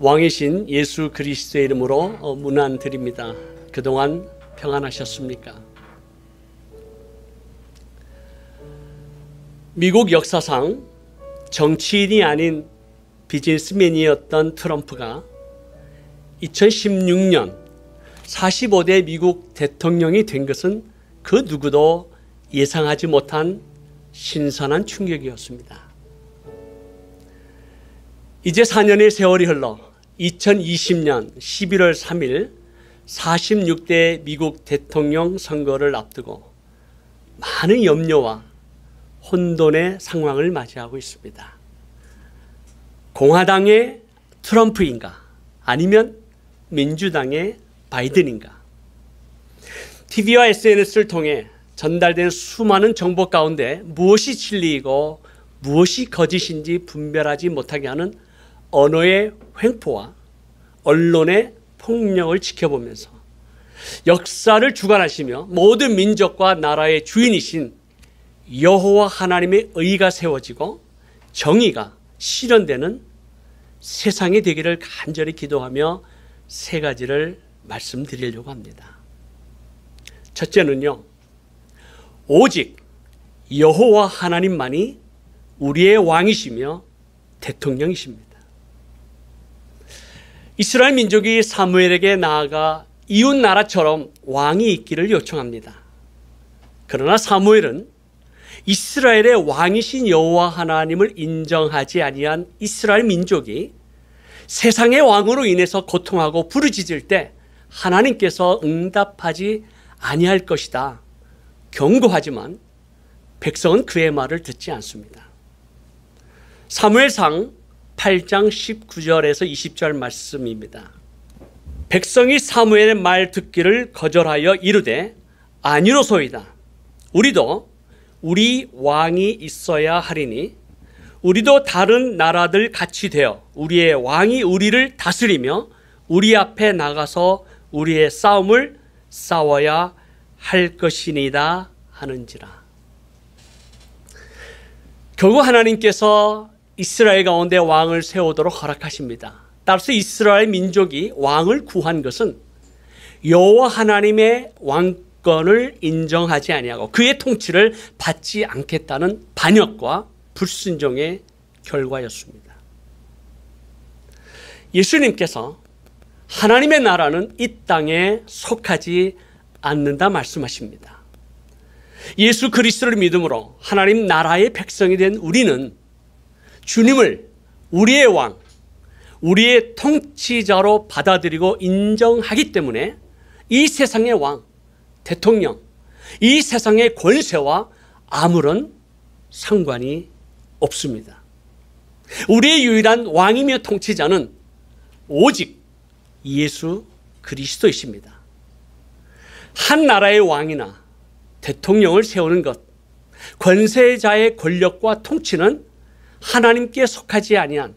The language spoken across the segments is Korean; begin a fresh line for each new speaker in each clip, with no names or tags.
왕이신 예수 그리스도의 이름으로 문안드립니다. 그동안 평안하셨습니까? 미국 역사상 정치인이 아닌 비즈니스맨이었던 트럼프가 2016년 45대 미국 대통령이 된 것은 그 누구도 예상하지 못한 신선한 충격이었습니다. 이제 4년의 세월이 흘러 2020년 11월 3일 46대 미국 대통령 선거를 앞두고 많은 염려와 혼돈의 상황을 맞이하고 있습니다. 공화당의 트럼프인가 아니면 민주당의 바이든인가? TV와 SNS를 통해 전달된 수많은 정보 가운데 무엇이 진리이고 무엇이 거짓인지 분별하지 못하게 하는 언어의 횡포와 언론의 폭력을 지켜보면서 역사를 주관하시며 모든 민족과 나라의 주인이신 여호와 하나님의 의가 세워지고 정의가 실현되는 세상이 되기를 간절히 기도하며 세 가지를 말씀드리려고 합니다. 첫째는요, 오직 여호와 하나님만이 우리의 왕이시며 대통령이십니다. 이스라엘 민족이 사무엘에게 나아가 이웃 나라처럼 왕이 있기를 요청합니다. 그러나 사무엘은 이스라엘의 왕이신 여호와 하나님을 인정하지 아니한 이스라엘 민족이 세상의 왕으로 인해서 고통하고 부르짖을 때 하나님께서 응답하지 아니할 것이다 경고하지만 백성은 그의 말을 듣지 않습니다. 사무엘상 8장 19절에서 20절 말씀입니다. 백성이 사무엘의 말 듣기를 거절하여 이르되 아니로소이다. 우리도 우리 왕이 있어야 하리니 우리도 다른 나라들 같이 되어 우리의 왕이 우리를 다스리며 우리 앞에 나가서 우리의 싸움을 싸워야 할 것이니이다 하는지라. 결국 하나님께서 이스라엘 가운데 왕을 세우도록 허락하십니다. 따라서 이스라엘 민족이 왕을 구한 것은 여호와 하나님의 왕권을 인정하지 아니하고 그의 통치를 받지 않겠다는 반역과 불순종의 결과였습니다. 예수님께서 하나님의 나라는 이 땅에 속하지 않는다 말씀하십니다. 예수 그리스도를 믿음으로 하나님 나라의 백성이 된 우리는 주님을 우리의 왕, 우리의 통치자로 받아들이고 인정하기 때문에 이 세상의 왕, 대통령, 이 세상의 권세와 아무런 상관이 없습니다. 우리의 유일한 왕이며 통치자는 오직 예수 그리스도이십니다. 한 나라의 왕이나 대통령을 세우는 것, 권세자의 권력과 통치는 하나님께 속하지 아니한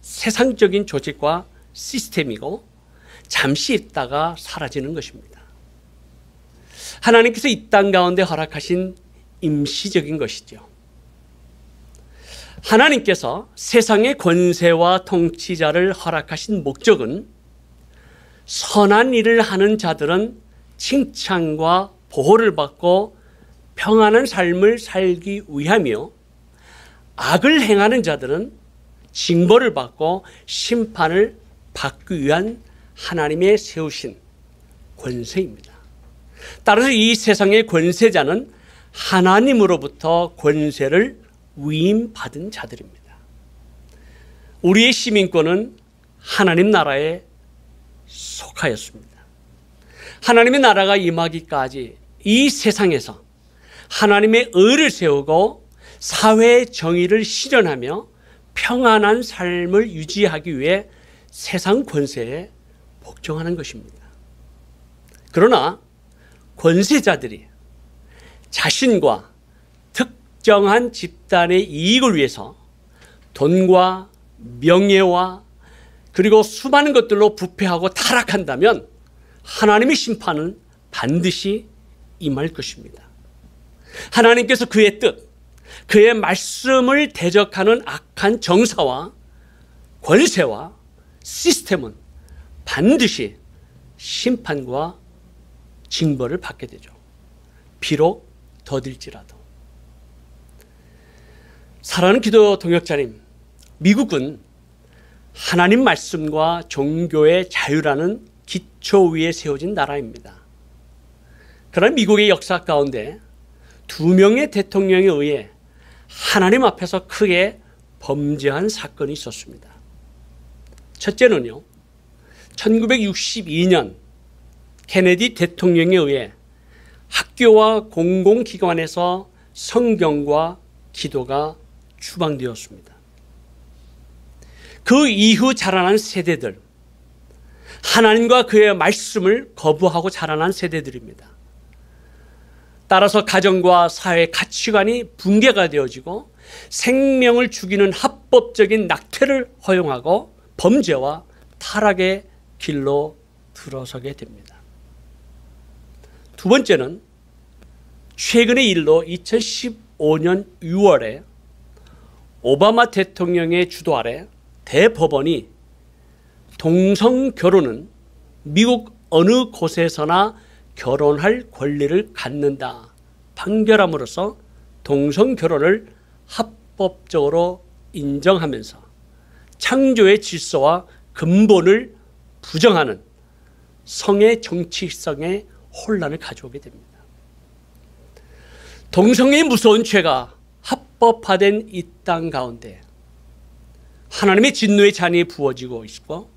세상적인 조직과 시스템이고 잠시 있다가 사라지는 것입니다. 하나님께서 이 땅 가운데 허락하신 임시적인 것이죠. 하나님께서 세상의 권세와 통치자를 허락하신 목적은 선한 일을 하는 자들은 칭찬과 보호를 받고 평안한 삶을 살기 위하며 악을 행하는 자들은 징벌을 받고 심판을 받기 위한 하나님의 세우신 권세입니다. 따라서 이 세상의 권세자는 하나님으로부터 권세를 위임받은 자들입니다. 우리의 시민권은 하나님 나라에 속하였습니다. 하나님의 나라가 임하기까지 이 세상에서 하나님의 의를 세우고 사회의 정의를 실현하며 평안한 삶을 유지하기 위해 세상 권세에 복종하는 것입니다. 그러나 권세자들이 자신과 특정한 집단의 이익을 위해서 돈과 명예와 그리고 수많은 것들로 부패하고 타락한다면 하나님의 심판은 반드시 임할 것입니다. 하나님께서 그의 뜻, 그의 말씀을 대적하는 악한 정사와 권세와 시스템은 반드시 심판과 징벌을 받게 되죠. 비록 더딜지라도. 사랑하는 기도 동역자님, 미국은 하나님 말씀과 종교의 자유라는 기초 위에 세워진 나라입니다. 그러나 미국의 역사 가운데 2명의 대통령에 의해 하나님 앞에서 크게 범죄한 사건이 있었습니다. 첫째는요, 1962년 케네디 대통령에 의해 학교와 공공기관에서 성경과 기도가 추방되었습니다. 그 이후 자라난 세대들, 하나님과 그의 말씀을 거부하고 자라난 세대들입니다. 따라서 가정과 사회 가치관이 붕괴가 되어지고 생명을 죽이는 합법적인 낙태를 허용하고 범죄와 타락의 길로 들어서게 됩니다. 두 번째는 최근의 일로 2015년 6월에 오바마 대통령의 주도 아래 대법원이 동성 결혼은 미국 어느 곳에서나 결혼할 권리를 갖는다 판결함으로써 동성 결혼을 합법적으로 인정하면서 창조의 질서와 근본을 부정하는 성의 정치성의 혼란을 가져오게 됩니다. 동성애의 무서운 죄가 합법화된 이 땅 가운데 하나님의 진노의 잔이 부어지고 있고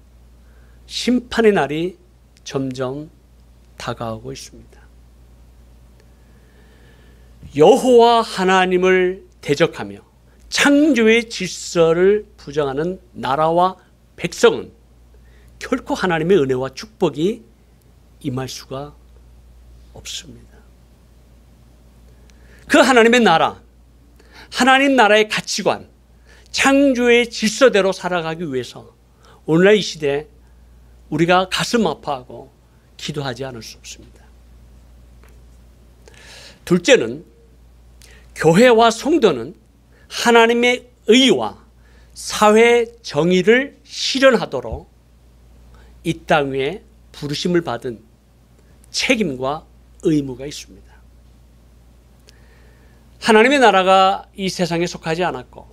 심판의 날이 점점 다가오고 있습니다. 여호와 하나님을 대적하며 창조의 질서를 부정하는 나라와 백성은 결코 하나님의 은혜와 축복이 임할 수가 없습니다. 그 하나님의 나라, 하나님 나라의 가치관, 창조의 질서대로 살아가기 위해서 오늘날 이 시대에 우리가 가슴 아파하고 기도하지 않을 수 없습니다. 둘째는 교회와 성도는 하나님의 의와 사회 정의를 실현하도록 이 땅 위에 부르심을 받은 책임과 의무가 있습니다. 하나님의 나라가 이 세상에 속하지 않았고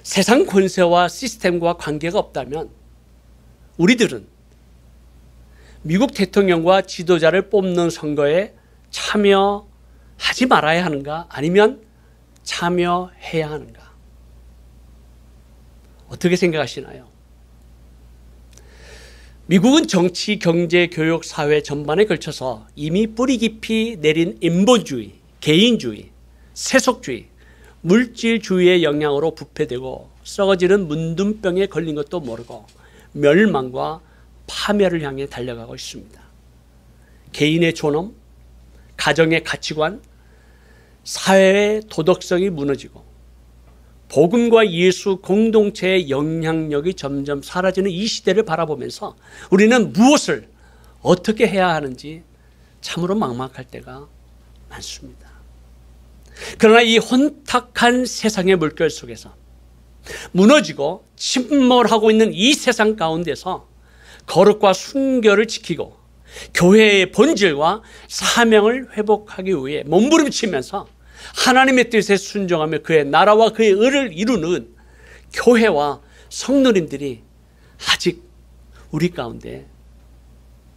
세상 권세와 시스템과 관계가 없다면 우리들은 미국 대통령과 지도자를 뽑는 선거에 참여하지 말아야 하는가 아니면 참여해야 하는가? 어떻게 생각하시나요? 미국은 정치, 경제, 교육, 사회 전반에 걸쳐서 이미 뿌리 깊이 내린 인본주의, 개인주의, 세속주의, 물질주의의 영향으로 부패되고 썩어지는 문둥병에 걸린 것도 모르고 멸망과 파멸을 향해 달려가고 있습니다. 개인의 존엄, 가정의 가치관, 사회의 도덕성이 무너지고 복음과 예수 공동체의 영향력이 점점 사라지는 이 시대를 바라보면서 우리는 무엇을 어떻게 해야 하는지 참으로 막막할 때가 많습니다. 그러나 이 혼탁한 세상의 물결 속에서 무너지고 침몰하고 있는 이 세상 가운데서 거룩과 순결을 지키고 교회의 본질과 사명을 회복하기 위해 몸부림치면서 하나님의 뜻에 순종하며 그의 나라와 그의 의를 이루는 교회와 성도님들이 아직 우리 가운데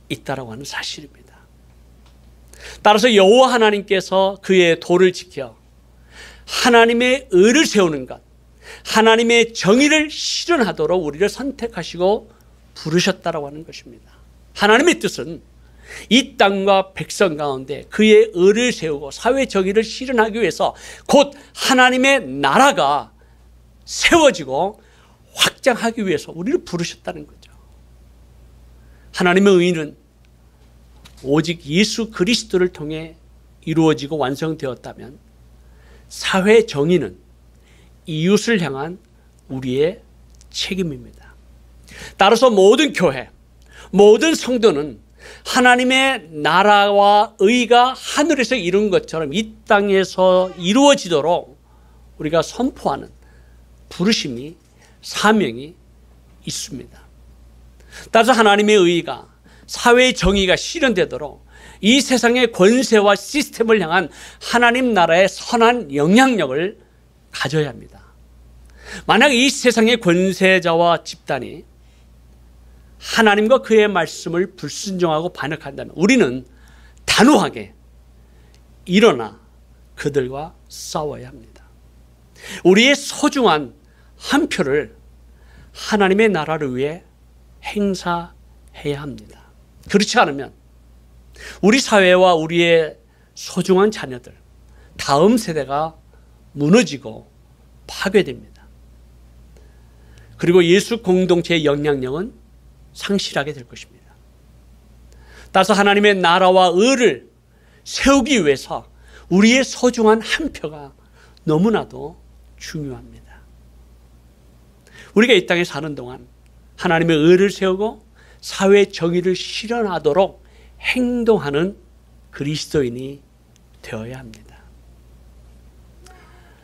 있다라고 하는 사실입니다. 따라서 여호와 하나님께서 그의 도를 지켜 하나님의 의를 세우는 것, 하나님의 정의를 실현하도록 우리를 선택하시고 부르셨다라고 하는 것입니다. 하나님의 뜻은 이 땅과 백성 가운데 그의 의를 세우고 사회 정의를 실현하기 위해서 곧 하나님의 나라가 세워지고 확장하기 위해서 우리를 부르셨다는 거죠. 하나님의 의는 오직 예수 그리스도를 통해 이루어지고 완성되었다면 사회 정의는 이웃을 향한 우리의 책임입니다. 따라서 모든 교회, 모든 성도는 하나님의 나라와 의가 하늘에서 이룬 것처럼 이 땅에서 이루어지도록 우리가 선포하는 부르심이, 사명이 있습니다. 따라서 하나님의 의의가, 사회의 정의가 실현되도록 이 세상의 권세와 시스템을 향한 하나님 나라의 선한 영향력을 가져야 합니다. 만약 이 세상의 권세자와 집단이 하나님과 그의 말씀을 불순종하고 반역한다면 우리는 단호하게 일어나 그들과 싸워야 합니다. 우리의 소중한 한 표를 하나님의 나라를 위해 행사해야 합니다. 그렇지 않으면 우리 사회와 우리의 소중한 자녀들, 다음 세대가 무너지고 파괴됩니다. 그리고 예수 공동체의 영향력은 상실하게 될 것입니다. 따라서 하나님의 나라와 의를 세우기 위해서 우리의 소중한 한 표가 너무나도 중요합니다. 우리가 이 땅에 사는 동안 하나님의 의를 세우고 사회 정의를 실현하도록 행동하는 그리스도인이 되어야 합니다.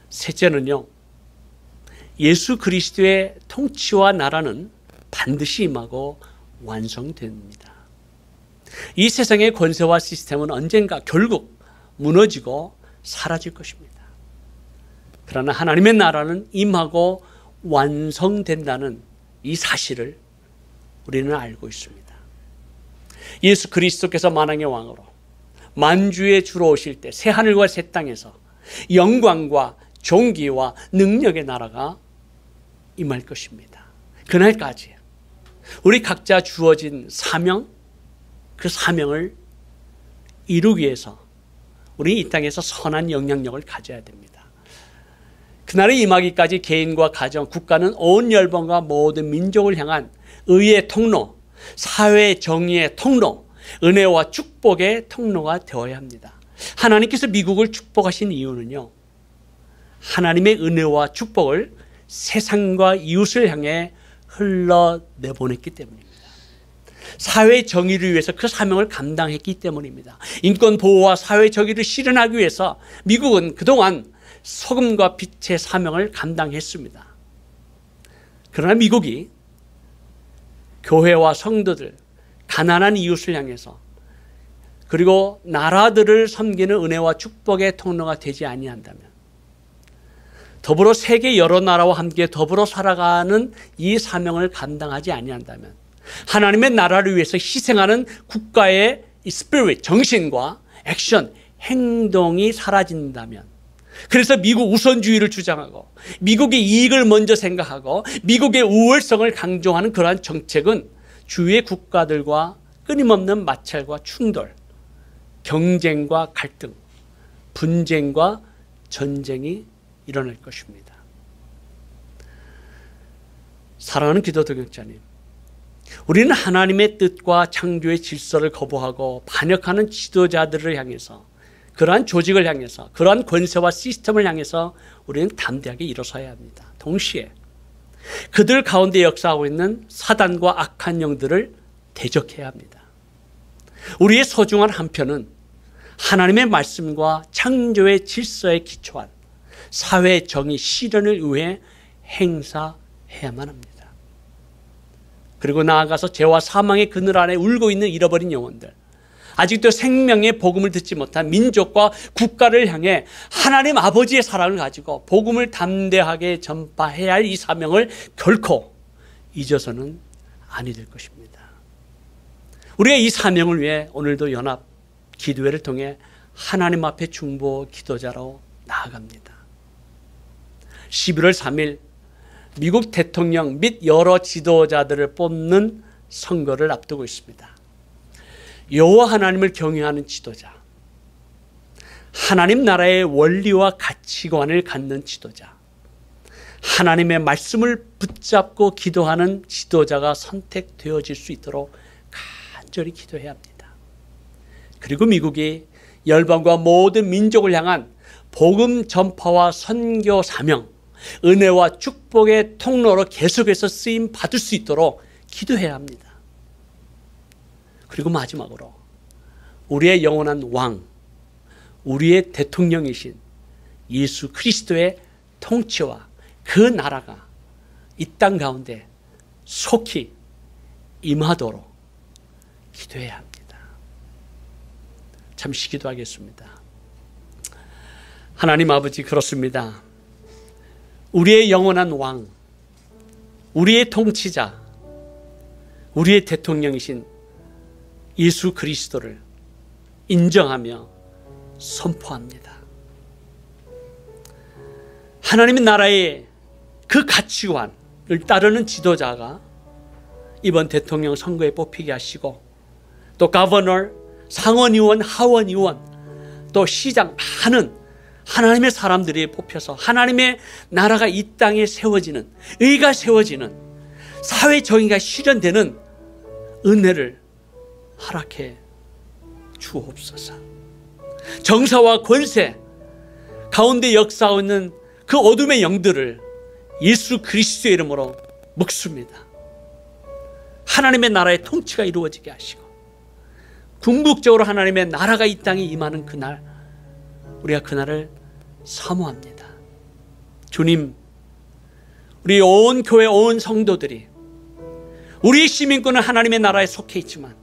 셋째는요, 예수 그리스도의 통치와 나라는 반드시 임하고 완성됩니다. 이 세상의 권세와 시스템은 언젠가 결국 무너지고 사라질 것입니다. 그러나 하나님의 나라는 임하고 완성된다는 이 사실을 우리는 알고 있습니다. 예수 그리스도께서 만왕의 왕으로 만주에 주로 오실 때 새 하늘과 새 땅에서 영광과 존귀와 능력의 나라가 임할 것입니다. 그날까지 우리 각자 주어진 사명, 그 사명을 이루기 위해서 우리 이 땅에서 선한 영향력을 가져야 됩니다. 그날이 임하기까지 개인과 가정, 국가는 온 열방과 모든 민족을 향한 의의 통로, 사회 정의의 통로, 은혜와 축복의 통로가 되어야 합니다. 하나님께서 미국을 축복하신 이유는요, 하나님의 은혜와 축복을 세상과 이웃을 향해 흘러내보냈기 때문입니다. 사회 정의를 위해서 그 사명을 감당했기 때문입니다. 인권 보호와 사회 정의를 실현하기 위해서 미국은 그동안 소금과 빛의 사명을 감당했습니다. 그러나 미국이 교회와 성도들, 가난한 이웃을 향해서 그리고 나라들을 섬기는 은혜와 축복의 통로가 되지 아니한다면, 더불어 세계 여러 나라와 함께 더불어 살아가는 이 사명을 감당하지 아니한다면, 하나님의 나라를 위해서 희생하는 국가의 스피릿, 정신과 액션, 행동이 사라진다면, 그래서 미국 우선주의를 주장하고 미국의 이익을 먼저 생각하고 미국의 우월성을 강조하는 그러한 정책은 주위의 국가들과 끊임없는 마찰과 충돌, 경쟁과 갈등, 분쟁과 전쟁이 일어날 것입니다. 사랑하는 기도 동역자님, 우리는 하나님의 뜻과 창조의 질서를 거부하고 반역하는 지도자들을 향해서, 그러한 조직을 향해서, 그러한 권세와 시스템을 향해서 우리는 담대하게 일어서야 합니다. 동시에 그들 가운데 역사하고 있는 사단과 악한 영들을 대적해야 합니다. 우리의 소중한 한 표는 하나님의 말씀과 창조의 질서에 기초한 사회 정의 실현을 위해 행사해야만 합니다. 그리고 나아가서 죄와 사망의 그늘 안에 울고 있는 잃어버린 영혼들, 아직도 생명의 복음을 듣지 못한 민족과 국가를 향해 하나님 아버지의 사랑을 가지고 복음을 담대하게 전파해야 할 이 사명을 결코 잊어서는 아니 될 것입니다. 우리가 이 사명을 위해 오늘도 연합 기도회를 통해 하나님 앞에 중보 기도자로 나아갑니다. 11월 3일 미국 대통령 및 여러 지도자들을 뽑는 선거를 앞두고 있습니다. 여호와 하나님을 경외하는 지도자, 하나님 나라의 원리와 가치관을 갖는 지도자, 하나님의 말씀을 붙잡고 기도하는 지도자가 선택되어질 수 있도록 간절히 기도해야 합니다. 그리고 미국이 열방과 모든 민족을 향한 복음 전파와 선교 사명, 은혜와 축복의 통로로 계속해서 쓰임 받을 수 있도록 기도해야 합니다. 그리고 마지막으로 우리의 영원한 왕, 우리의 대통령이신 예수 그리스도의 통치와 그 나라가 이 땅 가운데 속히 임하도록 기도해야 합니다. 잠시 기도하겠습니다. 하나님 아버지, 그렇습니다. 우리의 영원한 왕, 우리의 통치자, 우리의 대통령이신 예수 그리스도를 인정하며 선포합니다. 하나님의 나라의 그 가치관을 따르는 지도자가 이번 대통령 선거에 뽑히게 하시고, 또 가버너, 상원의원, 하원의원, 또 시장, 많은 하나님의 사람들이 뽑혀서 하나님의 나라가 이 땅에 세워지는, 의가 세워지는, 사회 정의가 실현되는 은혜를 허락해 주옵소서. 정사와 권세 가운데 역사하고 있는 그 어둠의 영들을 예수 그리스도의 이름으로 먹습니다. 하나님의 나라의 통치가 이루어지게 하시고, 궁극적으로 하나님의 나라가 이 땅에 임하는 그날, 우리가 그날을 사모합니다. 주님, 우리 온 교회, 온 성도들이, 우리의 시민권은 하나님의 나라에 속해 있지만,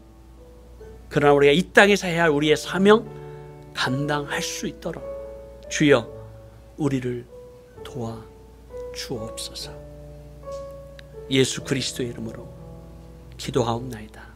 그러나 우리가 이 땅에서 해야 할 우리의 사명 감당할 수 있도록 주여 우리를 도와 주옵소서. 예수 그리스도의 이름으로 기도하옵나이다.